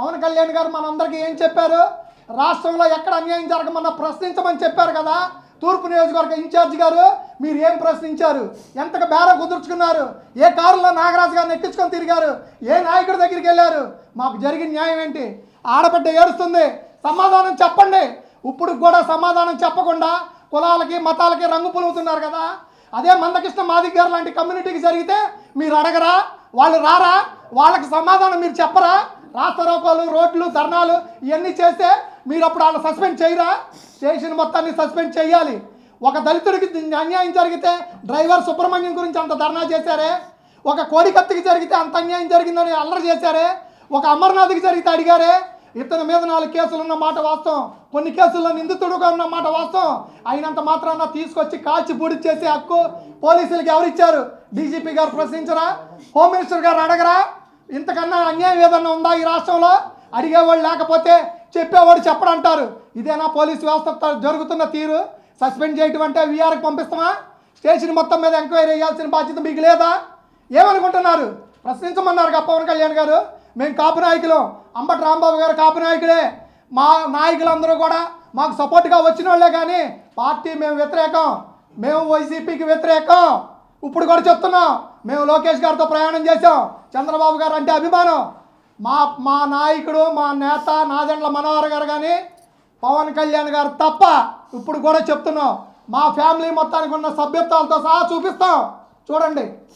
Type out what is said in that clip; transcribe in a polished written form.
పవన్ కళ్యాణ్ గారు మనందరికీ ఏం చెప్పారు? రాష్ట్రంలో ఎక్కడ అన్యాయం జరగమన్నా ప్రశ్నించమని చెప్పారు కదా. తూర్పు నియోజకవర్గ ఇన్ఛార్జ్ గారు మీరు ఏం ప్రశ్నించారు? ఎంతగా బేరం కుదుర్చుకున్నారు? ఏ కారులో నాగరాజు గారిని ఎక్కించుకొని తిరిగారు? ఏ నాయకుడి దగ్గరికి వెళ్ళారు? మాకు జరిగిన న్యాయం ఏంటి? ఆడబిడ్డ ఏడుస్తుంది, సమాధానం చెప్పండి. ఇప్పుడు కూడా సమాధానం చెప్పకుండా కులాలకి మతాలకి రంగు పులుగుతున్నారు కదా. అదే మందకృష్ణ మాదిక్ గారు లాంటి కమ్యూనిటీకి జరిగితే మీరు అడగరా? వాళ్ళు రారా? వాళ్ళకి సమాధానం మీరు చెప్పరా? రాస్తారోకోలు, రోడ్లు, ధర్నాలు ఇవన్నీ చేస్తే మీరు అప్పుడు వాళ్ళని సస్పెండ్ చేయరా? స్టేషన్ మొత్తాన్ని సస్పెండ్ చేయాలి. ఒక దళితుడికి అన్యాయం జరిగితే డ్రైవర్ సుబ్రహ్మణ్యం గురించి అంత ధర్నా చేశారే, ఒక కోడికత్తికి జరిగితే అంత అన్యాయం జరిగిందని అల్లరి చేశారే, ఒక అమర్నాథ్కి జరిగితే అడిగారే. ఇతని మీద 4 కేసులు ఉన్న మాట వాస్తవం, కొన్ని కేసుల్లో నిందితుడుగా ఉన్న మాట వాస్తవం. అయినంత మాత్రాన తీసుకొచ్చి కాల్చి పూడి చేసే హక్కు పోలీసులకు ఎవరిచ్చారు? డీజీపీ గారు ప్రశ్నించరా? హోమ్ మినిస్టర్ గారు అడగరా? ఇంతకన్నా అన్యాయం ఏదన్నా ఉందా ఈ రాష్ట్రంలో? అడిగేవాళ్ళు లేకపోతే చెప్పేవాడు చెప్పడంటారు. ఇదేనా పోలీసు వ్యవస్థ జరుగుతున్న తీరు? సస్పెండ్ చేయటం అంటే వీఆర్కి పంపిస్తామా? స్టేషన్ మొత్తం మీద ఎంక్వైరీ చేయాల్సిన బాధ్యత మీకు లేదా? ఏమనుకుంటున్నారు? ప్రశ్నించమన్నారు పవన్ కళ్యాణ్ గారు. మేము కాపు నాయకులు, అంబటి రాంబాబు గారు కాపు నాయకులే. మా నాయకులందరూ కూడా మాకు సపోర్ట్గా వచ్చిన వాళ్ళే, కానీ పార్టీ మేము వ్యతిరేకం, మేము వైసీపీకి వ్యతిరేకం. ఇప్పుడు కూడా చెప్తున్నాం, మేము లోకేష్ గారితో ప్రయాణం చేసాం, చంద్రబాబు గారు అంటే అభిమానం. మా నాయకుడు, మా నేత నాదెండ్ల మనోహర్ గారు కానీ పవన్ కళ్యాణ్ గారు తప్ప. ఇప్పుడు కూడా చెప్తున్నాం, మా ఫ్యామిలీ మొత్తానికి ఉన్న సభ్యత్వాలతో సహా చూపిస్తాం, చూడండి.